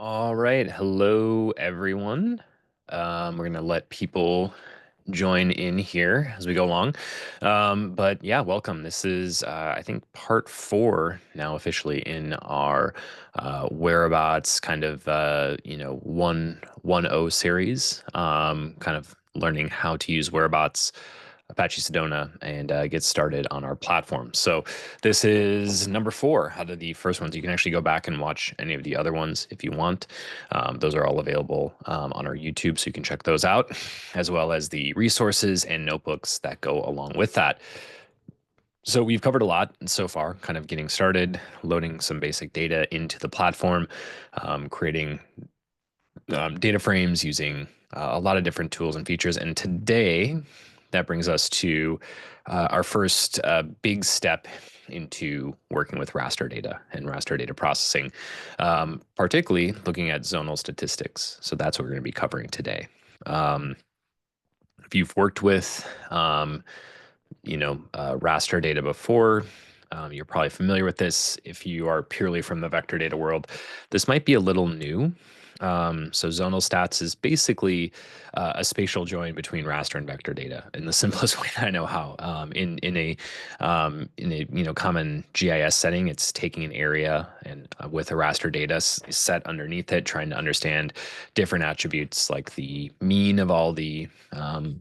All right. Hello, everyone. We're going to let people join in here as we go along. But yeah, welcome. This is, I think, part four now officially in our Wherobots kind of, 1.0 series, kind of learning how to use Wherobots Apache Sedona and get started on our platform. So this is number four out of the first ones. You can actually go back and watch any of the other ones if you want. Those are all available on our YouTube, so you can check those out, as well as the resources and notebooks that go along with that. So we've covered a lot so far, kind of getting started, loading some basic data into the platform, creating data frames using a lot of different tools and features. And today, that brings us to our first big step into working with raster data and raster data processing, particularly looking at zonal statistics. So that's what we're going to be covering today. Um, if you've worked with, raster data before, you're probably familiar with this. If you are purely from the vector data world, this might be a little new. So zonal stats is basically a spatial join between raster and vector data in the simplest way that I know how. In a common GIS setting, it's taking an area and with a raster data set underneath it, trying to understand different attributes like the mean of all the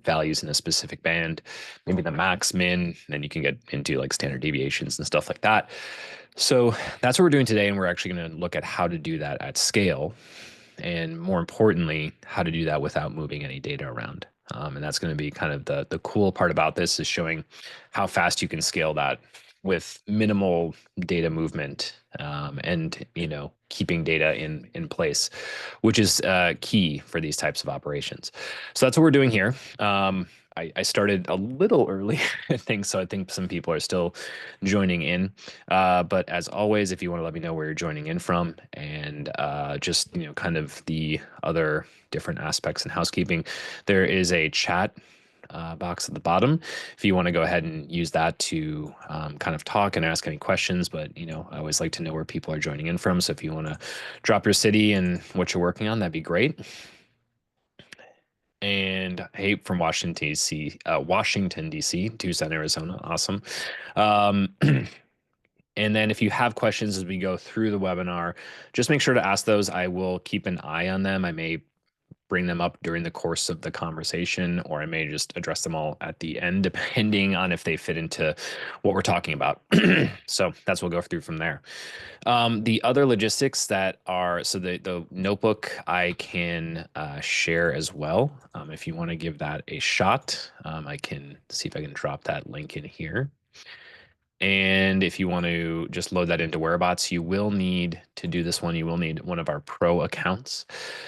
values in a specific band, maybe the max, min, and then you can get into like standard deviations and stuff like that. So that's what we're doing today, and we're actually going to look at how to do that at scale, and more importantly, how to do that without moving any data around. And that's going to be kind of the cool part about this, is showing how fast you can scale that with minimal data movement, and keeping data in place, which is key for these types of operations. So that's what we're doing here. I started a little early, I think, so I think some people are still joining in. But as always, if you want to let me know where you're joining in from, and just kind of the other different aspects in housekeeping, there is a chat box at the bottom if you want to go ahead and use that to kind of talk and ask any questions. But I always like to know where people are joining in from, so if you want to drop your city and what you're working on, that'd be great. And hey, from Washington DC, Tucson, Arizona, awesome. um, And then if you have questions as we go through the webinar, just make sure to ask those. I will keep an eye on them. I may bring them up during the course of the conversation, or I may just address them all at the end, depending on if they fit into what we're talking about. So that's what we'll go through from there. The other logistics that are, so the notebook I can share as well. If you want to give that a shot, I can see if I can drop that link in here. And if you want to just load that into Wherobots, you will need to do this one. You will need one of our pro accounts.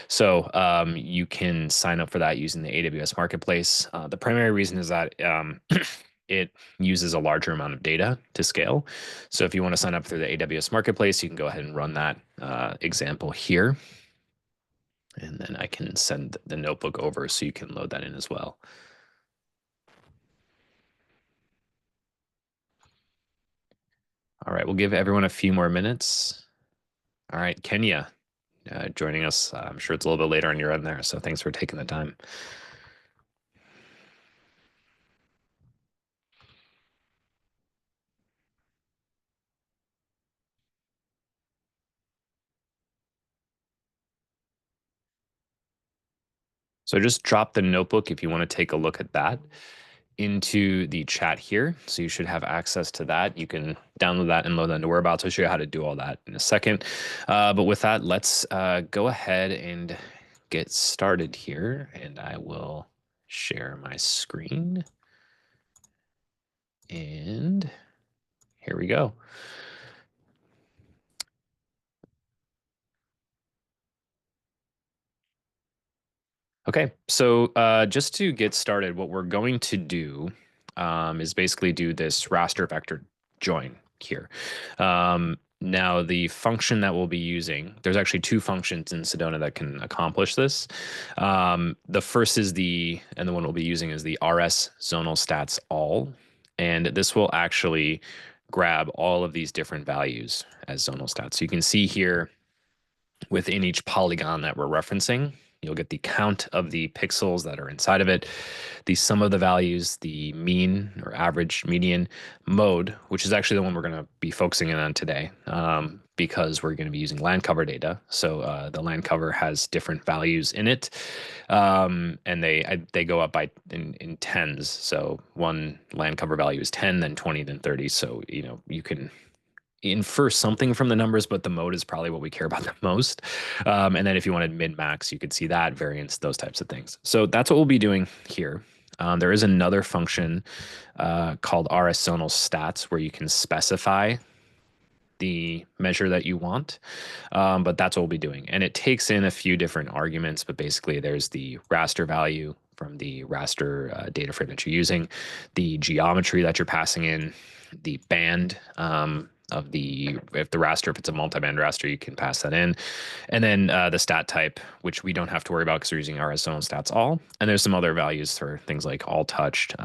So you can sign up for that using the AWS Marketplace. The primary reason is that it uses a larger amount of data to scale. So if you want to sign up through the AWS Marketplace, you can go ahead and run that example here. And then I can send the notebook over so you can load that in as well. All right, we'll give everyone a few more minutes. All right, Kenya, joining us. I'm sure it's a little bit later on your end there, so thanks for taking the time. So just drop the notebook if you want to take a look at that into the chat here. So you should have access to that. You can download that and load that into Whereabouts. I'll show you how to do all that in a second. But with that, let's go ahead and get started here. And I will share my screen. And here we go. Okay, so just to get started, what we're going to do is basically do this raster vector join here. Now, the function that we'll be using, there's actually two functions in Sedona that can accomplish this. The first is and the one we'll be using is the rs zonal stats all. And this will actually grab all of these different values as zonal stats. So you can see here, within each polygon that we're referencing. You'll get the count of the pixels that are inside of it, the sum of the values, the mean or average, median, mode, which is actually the one we're going to be focusing in on today, because we're going to be using land cover data. So the land cover has different values in it, and they go up by in tens. So one land cover value is 10, then 20, then 30. So you can infer something from the numbers, but the mode is probably what we care about the most. And then if you wanted min max, you could see that variance, those types of things. So that's what we'll be doing here. There is another function called Zonal stats where you can specify the measure that you want, but that's what we'll be doing. And it takes in a few different arguments, but basically there's the raster value from the raster data frame that you're using, the geometry that you're passing in, the band of the, if the raster, if it's a multi-band raster, you can pass that in. And then the stat type, which we don't have to worry about because we're using RSO stats all. And there's some other values for things like all touched,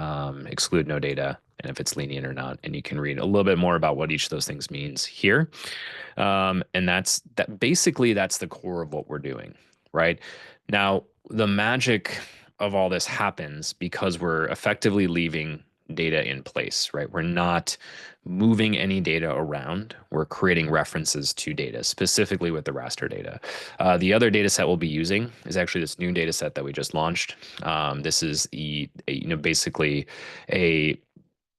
exclude no data, and if it's lenient or not. And you can read a little bit more about what each of those things means here. And that's that. Basically, that's the core of what we're doing, right? Now, the magic of all this happens because we're effectively leaving data in place, right? We're not moving any data around. We're creating references to data, specifically with the raster data. The other data set we'll be using is actually this new data set that we just launched. This is basically a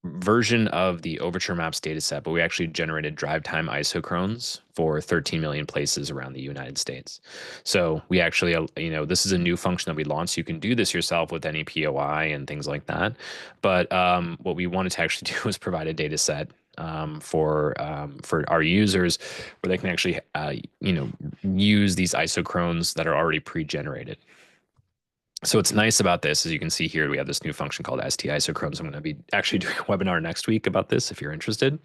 version of the Overture Maps dataset, but we actually generated drive time isochrones for 13 million places around the United States. So we actually, this is a new function that we launched. You can do this yourself with any POI and things like that. But what we wanted to actually do was provide a data set for our users where they can actually, use these isochrones that are already pre-generated. So what's nice about this is you can see here we have this new function called ST isochrones. I'm going to be actually doing a webinar next week about this if you're interested.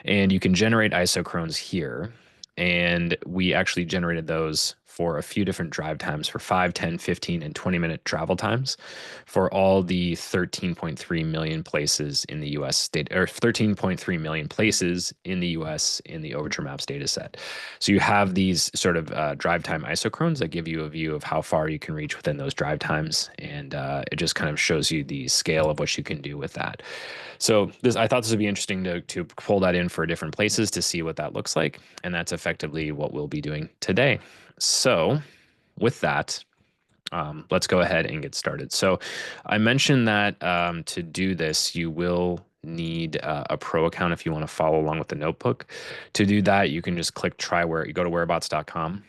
And you can generate isochrones here. And we actually generated those for a few different drive times for 5, 10, 15, and 20-minute travel times for all the 13.3 million places in the US state, or 13.3 million places in the US in the Overture Maps data set. So you have these sort of drive time isochrones that give you a view of how far you can reach within those drive times. And it just kind of shows you the scale of what you can do with that. So I thought this would be interesting to pull that in for different places to see what that looks like. And that's effectively what we'll be doing today. So with that, let's go ahead and get started. So I mentioned that to do this, you will need a pro account if you want to follow along with the notebook. To do that, you can just click try where you go to wherobots.com.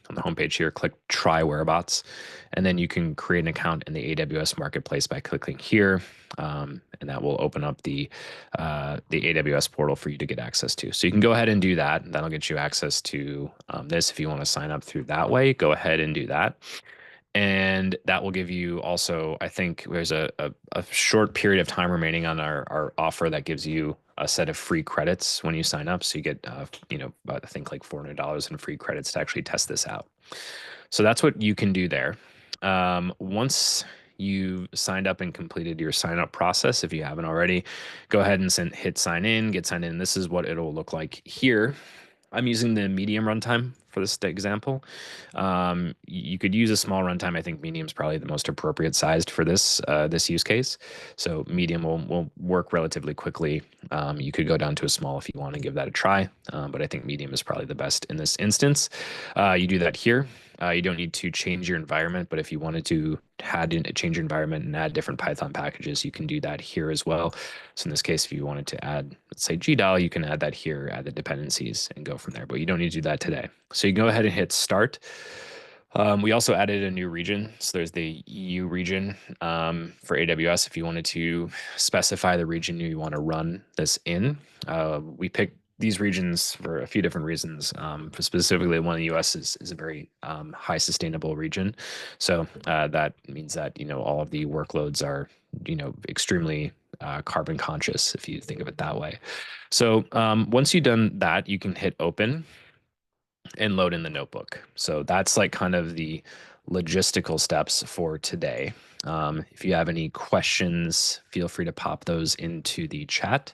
On the homepage here, click try Wherobots, and then you can create an account in the AWS marketplace by clicking here, and that will open up the AWS portal for you to get access to. So you can go ahead and do that. That'll get you access to this. If you want to sign up through that way, go ahead and do that. And that will give you also, I think there's a short period of time remaining on our offer that gives you a set of free credits when you sign up. So you get, I think like $400 in free credits to actually test this out. So that's what you can do there. Once you've signed up and completed your sign up process, if you haven't already, go ahead and hit sign in, get signed in. This is what it'll look like here. I'm using the medium runtime for this example. You could use a small runtime. I think medium is probably the most appropriate sized for this use case. So medium will work relatively quickly. You could go down to a small if you want to give that a try, but I think medium is probably the best in this instance. You do that here. You don't need to change your environment, but if you wanted to change your environment and add different Python packages, you can do that here as well. So in this case, if you wanted to add, let's say GDAL, you can add that here, add the dependencies and go from there, but you don't need to do that today. So you go ahead and hit start. We also added a new region. So there's the EU region for AWS. If you wanted to specify the region you want to run this in, we picked these regions for a few different reasons. For specifically, one in the US is a very high sustainable region. So that means that, all of the workloads are, extremely carbon conscious, if you think of it that way. So once you've done that, you can hit open and load in the notebook. So that's like kind of the logistical steps for today. If you have any questions, feel free to pop those into the chat.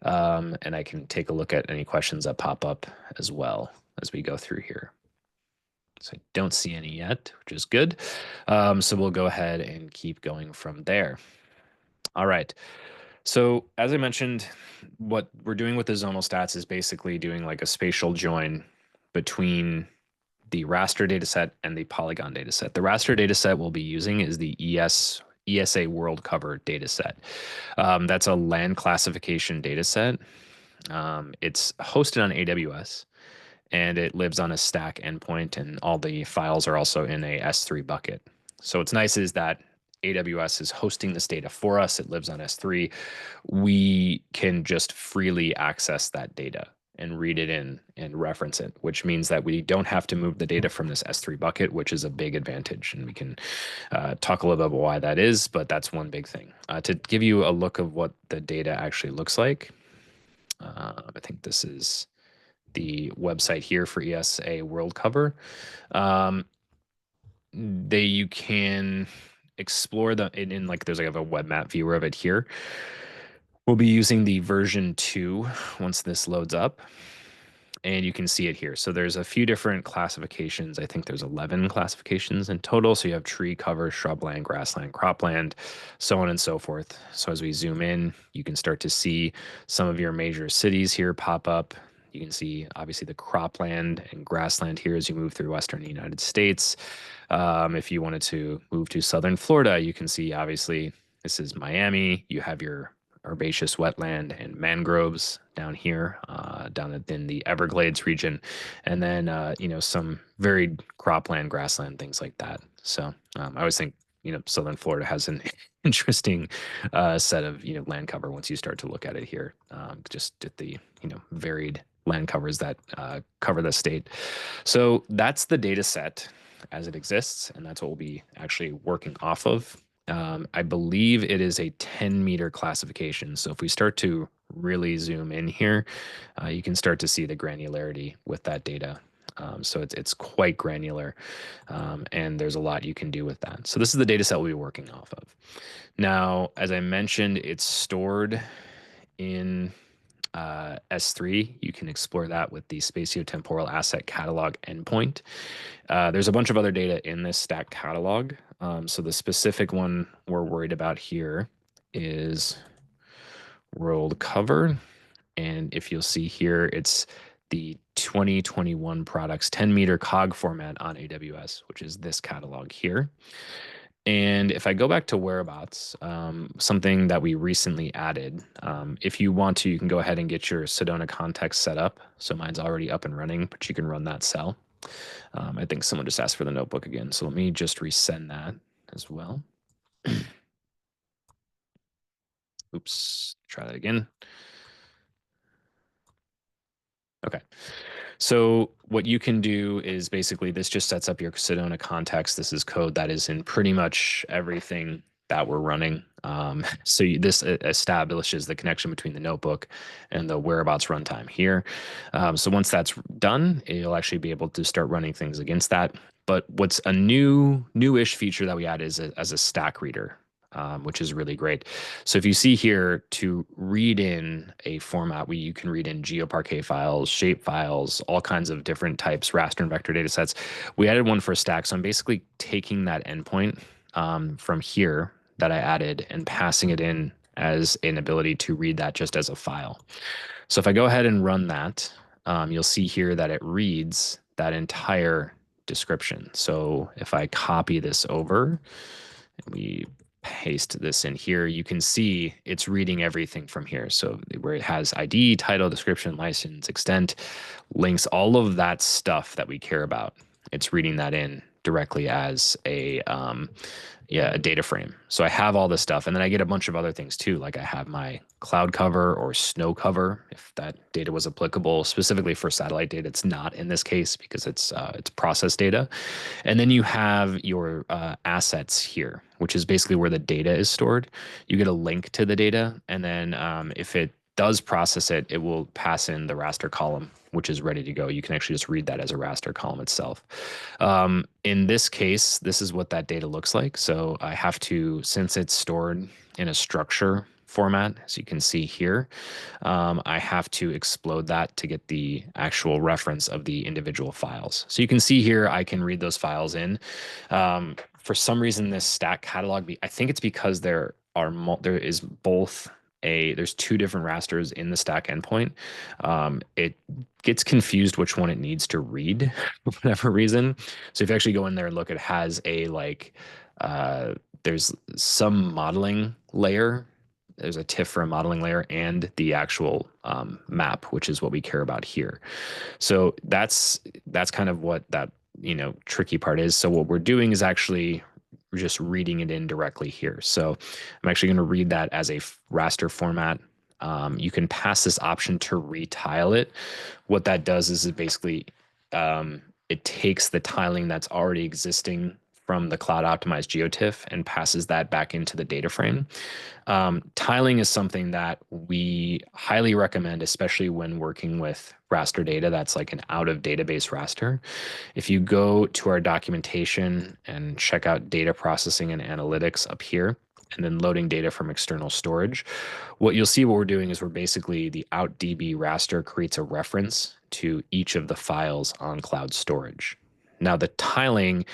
And I can take a look at any questions that pop up as well. as we go through here. So I don't see any yet, which is good. So we'll go ahead and keep going from there. All right. So as I mentioned, what we're doing with the zonal stats is basically doing like a spatial join between the raster dataset and the polygon dataset. The raster dataset we'll be using is the ESA world cover dataset. That's a land classification dataset. It's hosted on AWS and it lives on a stack endpoint, and all the files are also in a S3 bucket. So what's nice is that AWS is hosting this data for us. It lives on S3. We can just freely access that data and read it in and reference it, which means that we don't have to move the data from this S3 bucket, which is a big advantage. And we can talk a little bit about why that is, but that's one big thing. To give you a look of what the data actually looks like, I think this is the website here for ESA World Cover. You can explore the in like there's like a web map viewer of it here. We'll be using the version 2 once this loads up. And you can see it here. So there's a few different classifications. I think there's 11 classifications in total. So you have tree cover, shrubland, grassland, cropland, so on and so forth. So as we zoom in, you can start to see some of your major cities here pop up. You can see obviously the cropland and grassland here as you move through Western United States. If you wanted to move to Southern Florida, you can see obviously this is Miami. You have your herbaceous wetland and mangroves down here, down in the Everglades region, and then some varied cropland, grassland, things like that. So I always think Southern Florida has an interesting set of land cover once you start to look at it here, just at the varied land covers that cover the state. So that's the data set as it exists, and that's what we'll be actually working off of. I believe it is a 10-meter classification. So if we start to really zoom in here, you can start to see the granularity with that data. So it's quite granular, and there's a lot you can do with that. So this is the data set we'll be working off of. Now, as I mentioned, it's stored in S3. You can explore that with the spatiotemporal asset catalog endpoint. There's a bunch of other data in this stack catalog. So the specific one we're worried about here is world cover. And if you'll see here, it's the 2021 products 10-meter cog format on AWS, which is this catalog here. And if I go back to Wherobots, something that we recently added, if you want to, you can go ahead and get your Sedona context set up. So mine's already up and running, but you can run that cell. I think someone just asked for the notebook again. So let me just resend that as well. Oops, try that again. Okay. So what you can do is basically this just sets up your Sedona context. This is code that is in pretty much everything that we're running. This establishes the connection between the notebook and the Wherobots runtime here. So once that's done, you'll actually be able to start running things against that. But what's a newish feature that we add is as a stack reader. Which is really great. So if you see here, to read in a format where you can read in GeoParquet files, shape files, all kinds of different types, raster and vector data sets, we added one for stack. So I'm basically taking that endpoint from here that I added and passing it in as an ability to read that just as a file. So if I go ahead and run that, you'll see here that it reads that entire description. So if I copy this over and we paste this in here, you can see it's reading everything from here. So where it has ID, title, description, license, extent, links, all of that stuff that we care about, it's reading that in directly as a data frame. So I have all this stuff, and then I get a bunch of other things too. Like I have my cloud cover or snow cover, if that data was applicable specifically for satellite data. It's not in this case because it's process data. And then you have your assets here, which is basically where the data is stored. You get a link to the data, and then if it does process it, it will pass in the raster column, which is ready to go. You can actually just read that as a raster column itself. In this case, this is what that data looks like. So I have to, since it's stored in a structure format, as you can see here. I have to explode that to get the actual reference of the individual files. So you can see here, I can read those files in. For some reason, this stack catalog, I think it's because there is both there's two different rasters in the stack endpoint. It gets confused which one it needs to read for whatever reason. So if you actually go in there and look, it has a there's some modeling layer. There's a TIFF for a modeling layer and the actual map, which is what we care about here. So that's kind of what that tricky part is. So what we're doing is actually just reading it in directly here. So I'm actually going to read that as a raster format. You can pass this option to retile it. What that does is it basically it takes the tiling that's already existing from the cloud optimized geotiff and passes that back into the data frame. Tiling is something that we highly recommend, especially when working with raster data that's like an out of database raster. If you go to our documentation and check out data processing and analytics up here, and then loading data from external storage, what you'll see what we're doing is we're basically the outdb raster creates a reference to each of the files on cloud storage. Now the tiling,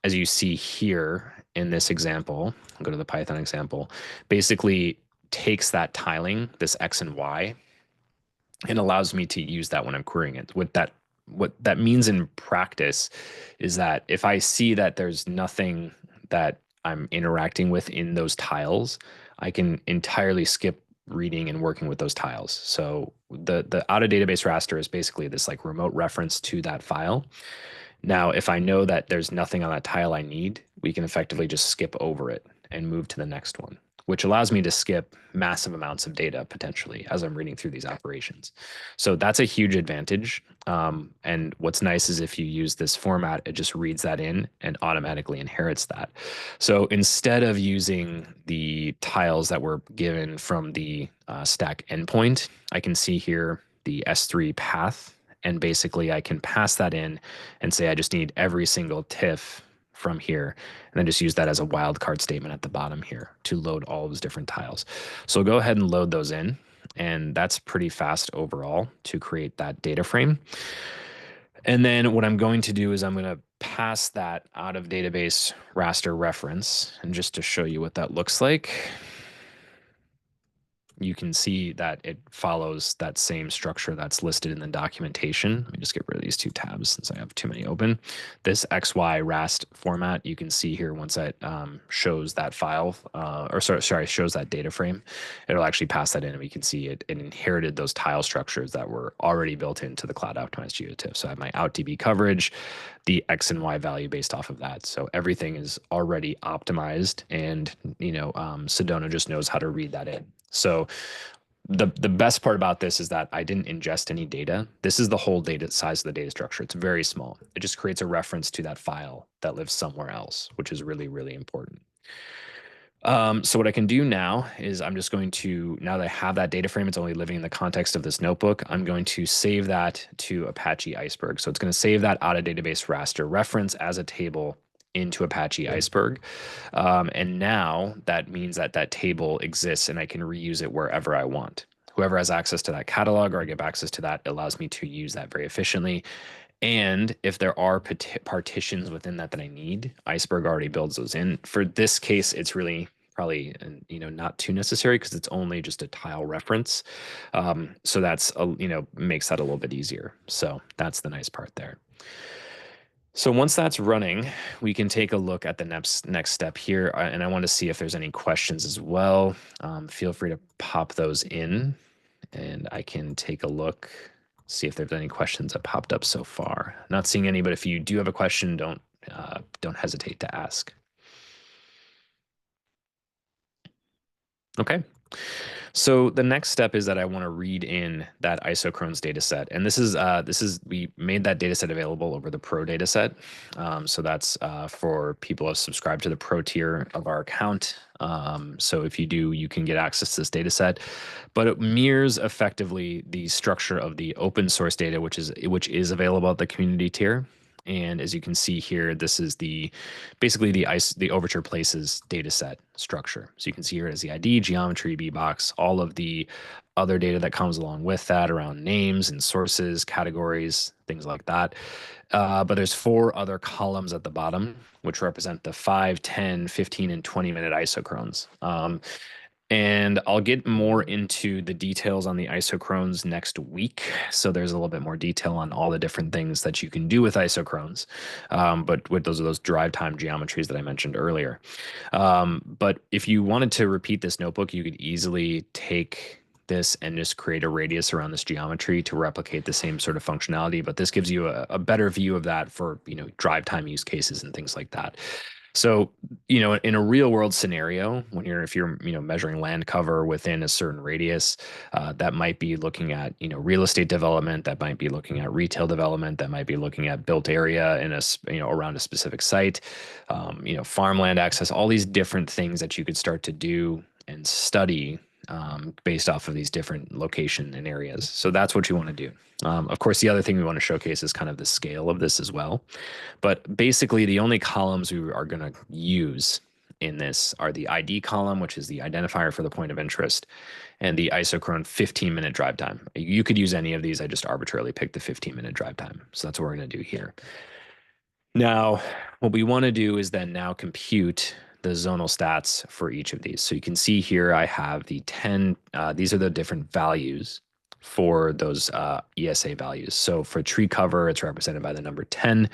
as you see here in this example, I'll go to the Python example, basically takes that tiling, this X and Y, and allows me to use that when I'm querying it. What that means in practice is that if I see that there's nothing that I'm interacting with in those tiles, I can entirely skip reading and working with those tiles. So the out of database raster is basically this like remote reference to that file. Now, if I know that there's nothing on that tile I need, we can effectively just skip over it and move to the next one, which allows me to skip massive amounts of data potentially as I'm reading through these operations. So that's a huge advantage. And what's nice is if you use this format, it just reads that in and automatically inherits that. So instead of using the tiles that were given from the stack endpoint, I can see here the S3 path. And basically I can pass that in and say, I just need every single TIFF from here, and then just use that as a wildcard statement at the bottom here to load all those different tiles. So go ahead and load those in, and that's pretty fast overall to create that data frame. And then what I'm going to do is I'm going to pass that out of database raster reference, and just to show you what that looks like, you can see that it follows that same structure that's listed in the documentation. Let me just get rid of these two tabs since I have too many open. This XY rast format, you can see here once that shows that file, shows that data frame, it'll actually pass that in, and we can see it inherited those tile structures that were already built into the cloud optimized geotiff. So I have my outDB coverage, the X and Y value based off of that. So everything is already optimized, and Sedona just knows how to read that in. So the best part about this is that I didn't ingest any data. This is the whole data size of the data structure. It's very small. It just creates a reference to that file that lives somewhere else, which is really, really important. So what I can do now is I'm just going to, now that I have that data frame, it's only living in the context of this notebook, I'm going to save that to Apache Iceberg. So it's going to save that out of database raster reference as a table into Apache Iceberg. And now that means that that table exists and I can reuse it wherever I want. Whoever has access to that catalog or I get access to that, it allows me to use that very efficiently. And if there are partitions within that I need, Iceberg already builds those in. For this case, it's really probably not too necessary because it's only just a tile reference. So that's makes that a little bit easier. So that's the nice part there. So once that's running, we can take a look at the next step here. And I want to see if there's any questions as well. Feel free to pop those in and I can take a look, see if there's any questions that popped up so far. Not seeing any, but if you do have a question, don't hesitate to ask. Okay. So the next step is that I want to read in that isochrones data set. And this is we made that data set available over the pro data set. So that's for people who have subscribed to the pro tier of our account. So if you do, you can get access to this data set, but it mirrors effectively the structure of the open source data, which is available at the community tier. And as you can see here, this is basically the Overture Places data set structure. So you can see here it has the ID, geometry, bbox, all of the other data that comes along with that around names and sources, categories, things like that. But there's 4 other columns at the bottom, which represent the 5, 10, 15, and 20-minute isochrones. And I'll get more into the details on the isochrones next week. So there's a little bit more detail on all the different things that you can do with isochrones. But with those drive time geometries that I mentioned earlier. But if you wanted to repeat this notebook, you could easily take this and just create a radius around this geometry to replicate the same sort of functionality. But this gives you a better view of that for, drive time use cases and things like that. So, in a real world scenario, if you're, measuring land cover within a certain radius, that might be looking at, real estate development, that might be looking at retail development, that might be looking at built area around a specific site, farmland access, all these different things that you could start to do and study based off of these different location and areas. So that's what you want to do. Of course, the other thing we want to showcase is kind of the scale of this as well. But basically, the only columns we are going to use in this are the ID column, which is the identifier for the point of interest, and the isochrone 15-minute drive time. You could use any of these. I just arbitrarily picked the 15-minute drive time. So that's what we're going to do here. Now, what we want to do is then now compute the zonal stats for each of these. So you can see here I have the 10, these are the different values for those ESA values. So for tree cover, it's represented by the number 10,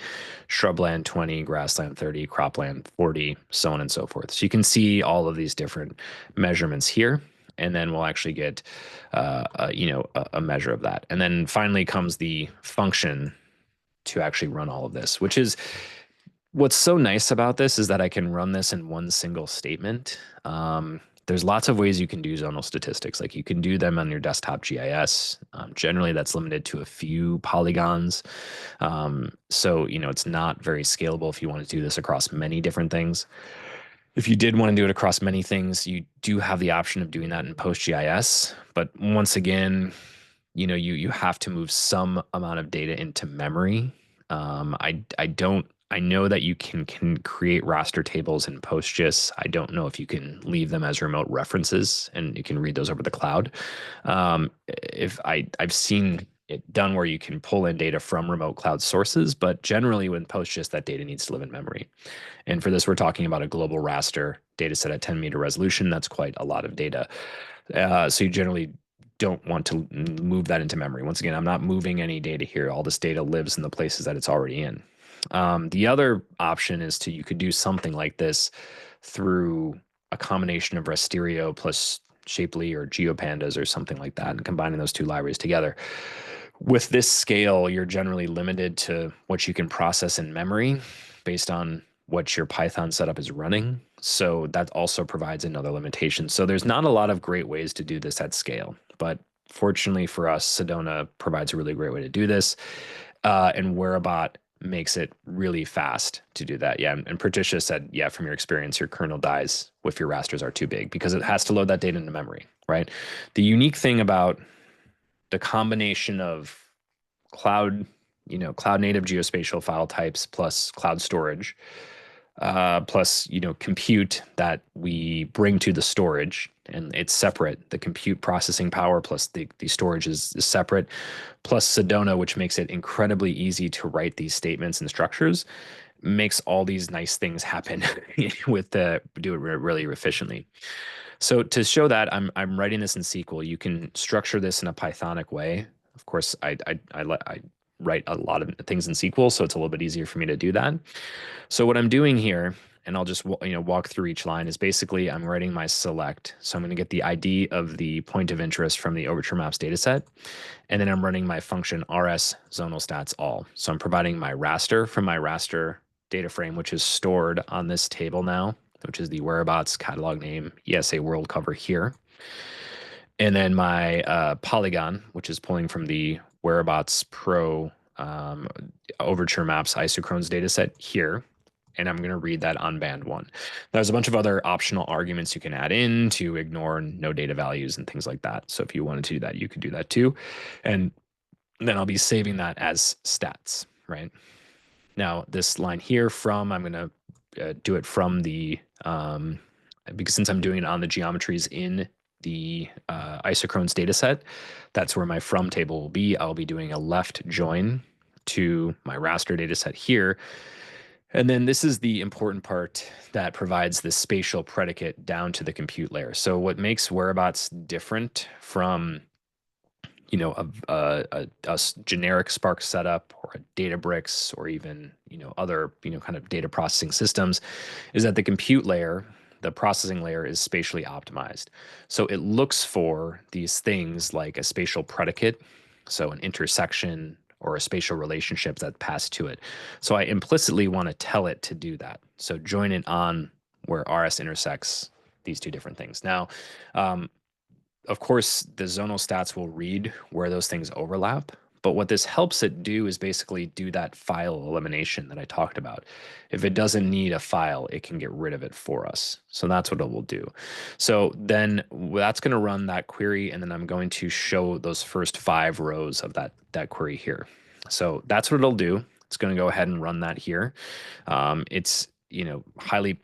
shrubland 20, grassland 30, cropland 40, so on and so forth. So you can see all of these different measurements here, and then we'll actually get a measure of that. And then finally comes the function to actually run all of this, which is what's so nice about this is that I can run this in one single statement. There's lots of ways you can do zonal statistics. Like you can do them on your desktop GIS. Generally, that's limited to a few polygons. So, it's not very scalable if you want to do this across many different things. If you did want to do it across many things, you do have the option of doing that in PostGIS. But once again, you have to move some amount of data into memory. I know that you can create raster tables in PostGIS. I don't know if you can leave them as remote references and you can read those over the cloud. I've seen it done where you can pull in data from remote cloud sources, but generally with PostGIS, that data needs to live in memory. And for this, we're talking about a global raster data set at 10-meter resolution. That's quite a lot of data. So you generally don't want to move that into memory. Once again, I'm not moving any data here. All this data lives in the places that it's already in. The other option is you could do something like this through a combination of Rasterio plus Shapely or GeoPandas or something like that, and combining those two libraries together. With this scale, you're generally limited to what you can process in memory based on what your Python setup is running. So that also provides another limitation. So there's not a lot of great ways to do this at scale, but fortunately for us, Sedona provides a really great way to do this. And Wherobot makes it really fast to do that. Yeah. And Patricia said, yeah, from your experience, your kernel dies if your rasters are too big because it has to load that data into memory, right? The unique thing about the combination of cloud native geospatial file types plus cloud storage, plus, compute that we bring to the storage, and it's separate. The compute processing power plus the storage is separate, plus Sedona, which makes it incredibly easy to write these statements and structures, makes all these nice things happen do it really efficiently. So to show that, I'm writing this in SQL. You can structure this in a Pythonic way. Of course, I write a lot of things in SQL, so it's a little bit easier for me to do that. So what I'm doing here, and I'll just walk through each line, is basically I'm writing my select. So I'm going to get the ID of the point of interest from the Overture Maps dataset, and then I'm running my function rs zonal stats all. So I'm providing my raster from my raster data frame, which is stored on this table now, which is the Wherobots catalog name ESA world cover here. And then my polygon, which is pulling from the Wherobots Pro Overture Maps isochrones dataset here. And I'm going to read that on band 1. There's a bunch of other optional arguments you can add in to ignore no data values and things like that. So if you wanted to do that, you could do that too. And then I'll be saving that as stats, right? Now this line here from, I'm going to do it from the, because since I'm doing it on the geometries in the isochrones data set, that's where my from table will be. I'll be doing a left join to my raster data set here. And then this is the important part that provides the spatial predicate down to the compute layer. So what makes Wherobots different from a generic Spark setup or a Databricks or even other kind of data processing systems is that the compute layer, the processing layer, is spatially optimized. So it looks for these things like a spatial predicate, so an intersection or a spatial relationship that pass to it. So I implicitly want to tell it to do that. So join it on where RS intersects these two different things. Now, of course, the zonal stats will read where those things overlap. But what this helps it do is basically do that file elimination that I talked about. If it doesn't need a file, it can get rid of it for us. So that's what it will do. So then that's going to run that query, and then I'm going to show those first 5 rows of that query here. So that's what it'll do. It's going to go ahead and run that here. It's highly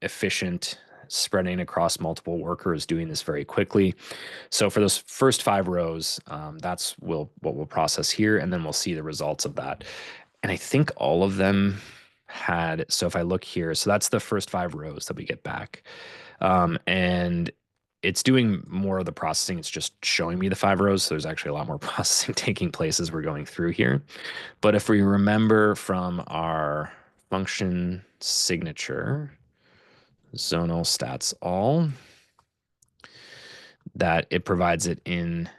efficient, spreading across multiple workers, doing this very quickly. So for those first 5 rows, that's what we'll process here, and then we'll see the results of that. And I think all of them had, so if I look here, so that's the first 5 rows that we get back. And it's doing more of the processing. It's just showing me the 5 rows. So there's actually a lot more processing taking place as we're going through here. But if we remember from our function signature, zonal stats all, that it provides it in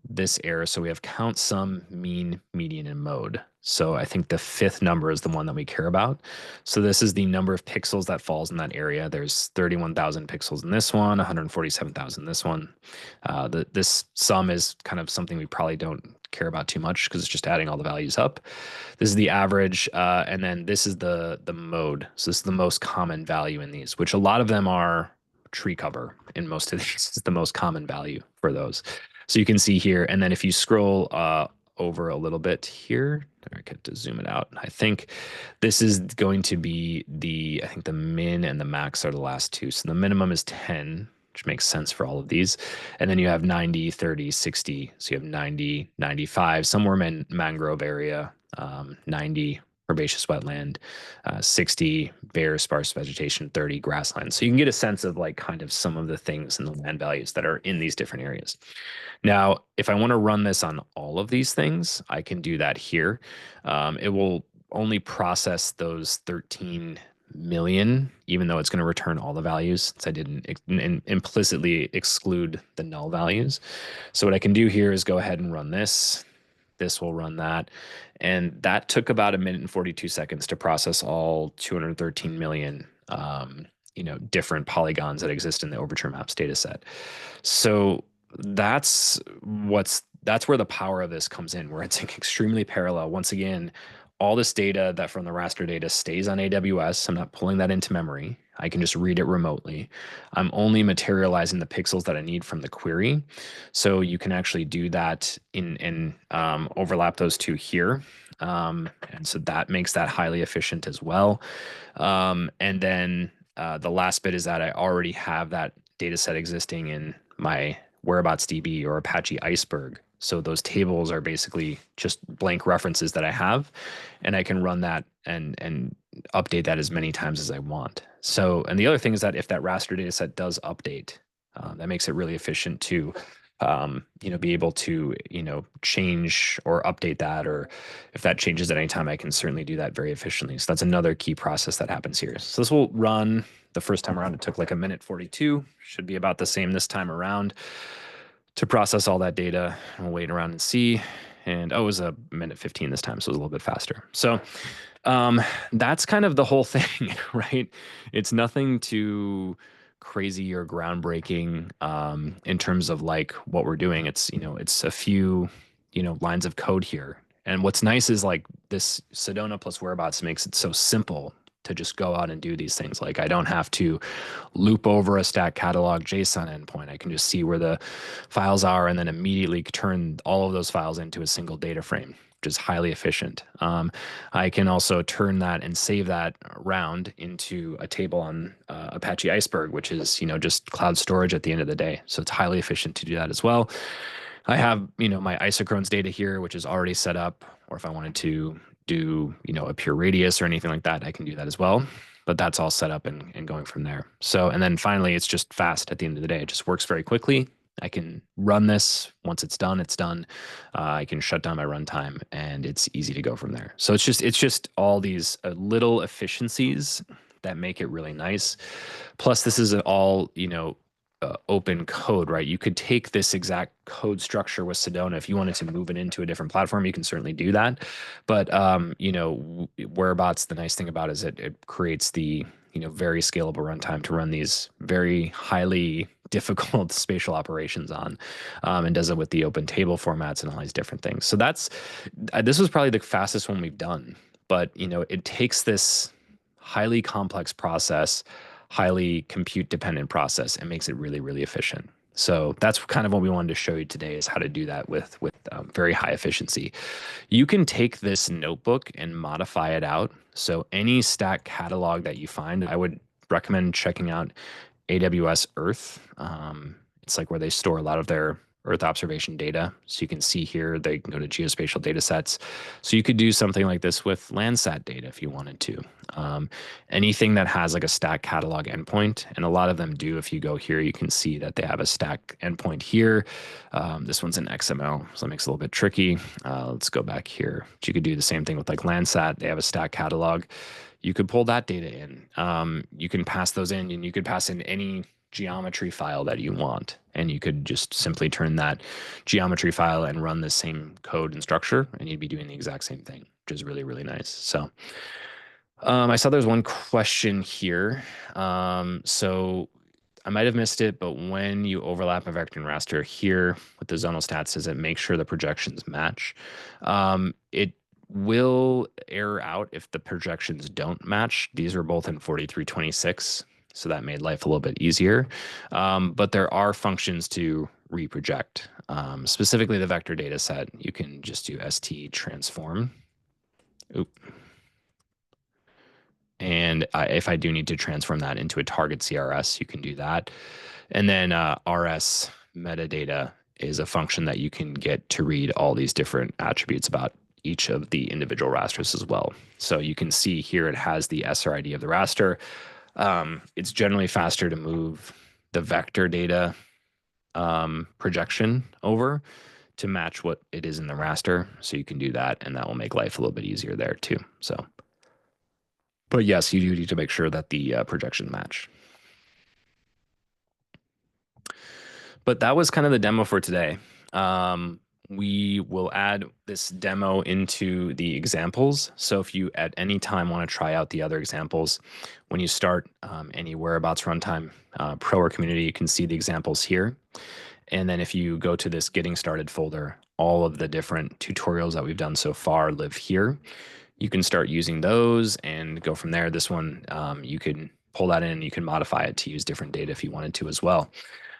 this error. So we have count, sum, mean, median, and mode. So I think the 5th number is the one that we care about. So this is the number of pixels that falls in that area. There's 31,000 pixels in this one, 147,000 in this one. This sum is kind of something we probably don't care about too much because it's just adding all the values up. This is the average, and then this is the mode. So this is the most common value in these, which a lot of them are tree cover in most of these. Is the most common value for those. So you can see here, and then if you scroll over a little bit here, I get to zoom it out. I think this is going to be I think the min and the max are the last two. So the minimum is 10, which makes sense for all of these. And then you have 90, 30, 60. So you have 90, 95, somewhere in mangrove area, 90 herbaceous wetland, 60 bare sparse vegetation, 30 grassland. So you can get a sense of like kind of some of the things in the land values that are in these different areas. Now, if I want to run this on all of these things, I can do that here. It will only process those 13 million, even though it's going to return all the values, since I didn't implicitly exclude the null values. So what I can do here is go ahead and run this. This will run that. And that took about 1 minute and 42 seconds to process all 213 million different polygons that exist in the Overture Maps data set. So that's where the power of this comes in, where it's extremely parallel. Once again, all this data that from the raster data stays on AWS. I'm not pulling that into memory. I can just read it remotely. I'm only materializing the pixels that I need from the query. So you can actually do that and overlap those two here. And so that makes that highly efficient as well. And then the last bit is that I already have that data set existing in my Wherobots DB or Apache Iceberg. So those tables are basically just blank references that I have, and I can run that and update that as many times as I want. So, and the other thing is that if that raster data set does update, that makes it really efficient to, be able to, change or update that, or if that changes at any time, I can certainly do that very efficiently. So that's another key process that happens here. So this will run the first time around. It took like 1 minute 42, should be about the same this time around to process all that data. We'll wait around and see. And it was 1 minute 15 this time, so it was a little bit faster. So that's kind of the whole thing, right? It's nothing too crazy or groundbreaking in terms of like what we're doing. It's it's a few lines of code here. And what's nice is like this Sedona plus Wherobots makes it so simple to just go out and do these things. Like I don't have to loop over a stack catalog JSON endpoint. I can just see where the files are and then immediately turn all of those files into a single data frame. which is highly efficient. I can also turn that and save that round into a table on Apache Iceberg, which is, just cloud storage at the end of the day. So it's highly efficient to do that as well. I have, my isochrones data here, which is already set up, or if I wanted to do, a pure radius or anything like that, I can do that as well. But that's all set up and going from there. So, and then finally, it's just fast at the end of the day. It just works very quickly. I can run this. Once it's done, it's done. I can shut down my runtime and it's easy to go from there. So it's just all these little efficiencies that make it really nice. Plus, this is all, open code, right? You could take this exact code structure with Sedona. If you wanted to move it into a different platform, you can certainly do that. But, Wherobots, the nice thing about it is it creates the, very scalable runtime to run these very highly difficult spatial operations on, and does it with the open table formats and all these different things. So this was probably the fastest one we've done. But, it takes this highly complex process, highly compute dependent process, and makes it really, really efficient. So that's kind of what we wanted to show you today, is how to do that with very high efficiency. You can take this notebook and modify it out. So any stack catalog that you find, I would recommend checking out AWS Earth. It's like where they store a lot of their Earth observation data. So you can see here, they can go to geospatial data sets. So you could do something like this with Landsat data if you wanted to. Anything that has like a stack catalog endpoint, and a lot of them do. If you go here, you can see that they have a stack endpoint here. This one's in XML, so that makes it a little bit tricky. Let's go back here. But you could do the same thing with like Landsat. They have a stack catalog. You could pull that data in. You can pass those in, and you could pass in any geometry file that you want, and you could just simply turn that geometry file and run the same code and structure, and you'd be doing the exact same thing, which is really, really nice. So I saw there's one question here. So I might have missed it, but when you overlap a vector and raster here with the zonal stats, does it make sure the projections match? It will error out if the projections don't match. These are both in 4326, so that made life a little bit easier. But there are functions to reproject. Specifically the vector data set, you can just do st transform. Oop. And if I do need to transform that into a target CRS, you can do that. And then rs metadata is a function that you can get to read all these different attributes about each of the individual rasters as well. So you can see here it has the SRID of the raster. It's generally faster to move the vector data projection over to match what it is in the raster. So you can do that, and that will make life a little bit easier there too. So, but yes, you do need to make sure that the projections match. But that was kind of the demo for today. We will add this demo into the examples. So if you at any time want to try out the other examples, when you start any Wherobots runtime pro or community, you can see the examples here. And then if you go to this getting started folder, all of the different tutorials that we've done so far live here. You can start using those and go from there. This one, you can pull that in, you can modify it to use different data if you wanted to as well.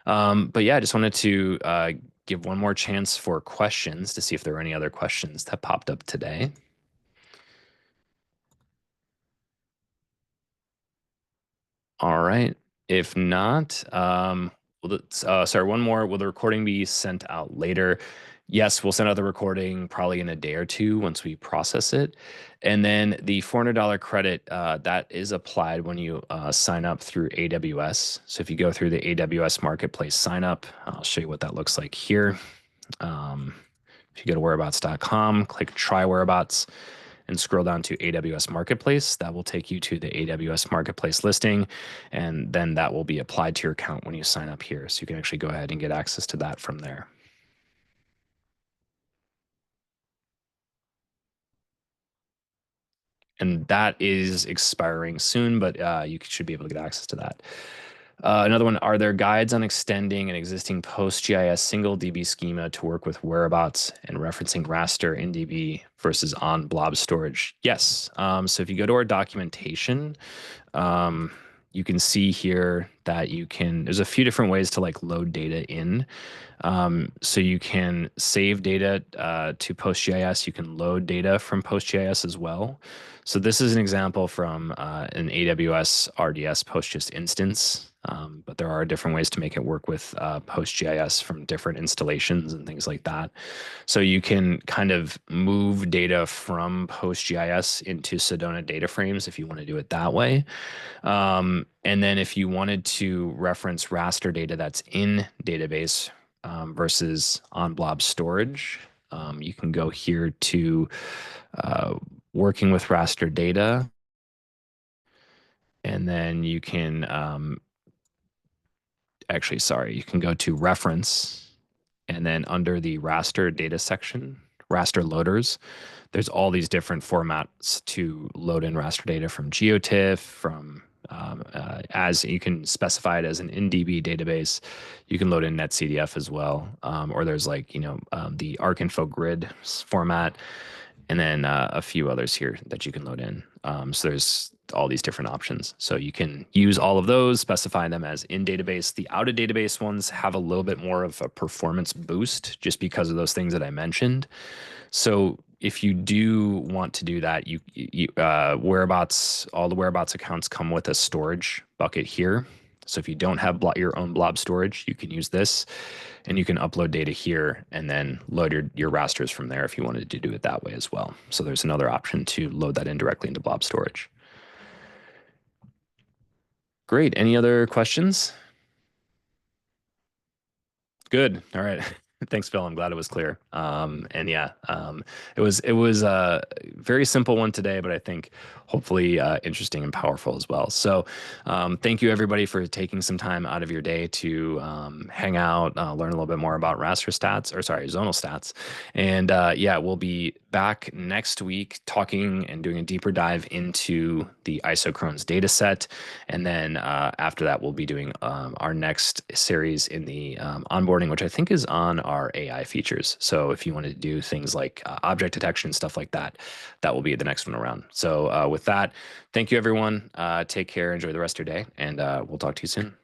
But yeah, I just wanted to give one more chance for questions to see if there were any other questions that popped up today. All right. If not, sorry, one more. Will the recording be sent out later? Yes, we'll send out the recording probably in a day or two once we process it. And then the $400 credit, that is applied when you sign up through AWS. So if you go through the AWS Marketplace sign up, I'll show you what that looks like here. If you go to wherobots.com, click Try Wherobots, and scroll down to AWS Marketplace, that will take you to the AWS Marketplace listing, and then that will be applied to your account when you sign up here. So you can actually go ahead and get access to that from there. And that is expiring soon, but you should be able to get access to that. Another one, are there guides on extending an existing PostGIS single DB schema to work with Wherobots and referencing raster in DB versus on blob storage? Yes. So if you go to our documentation, you can see here that there's a few different ways to like load data in. So you can save data to PostGIS. You can load data from PostGIS as well. So this is an example from an AWS RDS PostGIS instance, but there are different ways to make it work with PostGIS from different installations and things like that. So you can kind of move data from PostGIS into Sedona data frames if you want to do it that way. And then if you wanted to reference raster data that's in database versus on blob storage, you can go here to working with raster data. And then you can you can go to reference, and then under the raster data section, raster loaders, there's all these different formats to load in raster data from GeoTIFF, from as you can specify it as an NDB database. You can load in NetCDF as well, or there's like the ArcInfo grid format, and then a few others here that you can load in. So there's all these different options. So you can use all of those, specify them as in database. The out of database ones have a little bit more of a performance boost just because of those things that I mentioned. So if you do want to do that, Wherobots, all the Wherobots accounts come with a storage bucket here. So if you don't have your own blob storage, you can use this, and you can upload data here and then load your rasters from there if you wanted to do it that way as well. So there's another option to load that in directly into blob storage. Great. Any other questions? Good. All right. Thanks, Phil. I'm glad it was clear. And yeah, it was a very simple one today, but I think hopefully interesting and powerful as well. So thank you everybody for taking some time out of your day to hang out, learn a little bit more about raster stats, or sorry, zonal stats. And yeah, we'll be back next week talking and doing a deeper dive into the isochrones data set. And then after that, we'll be doing our next series in the onboarding, which I think is on our AI features. So if you wanted to do things like object detection, stuff like that, that will be the next one around. So with that, thank you, everyone. Take care. Enjoy the rest of your day, and we'll talk to you soon.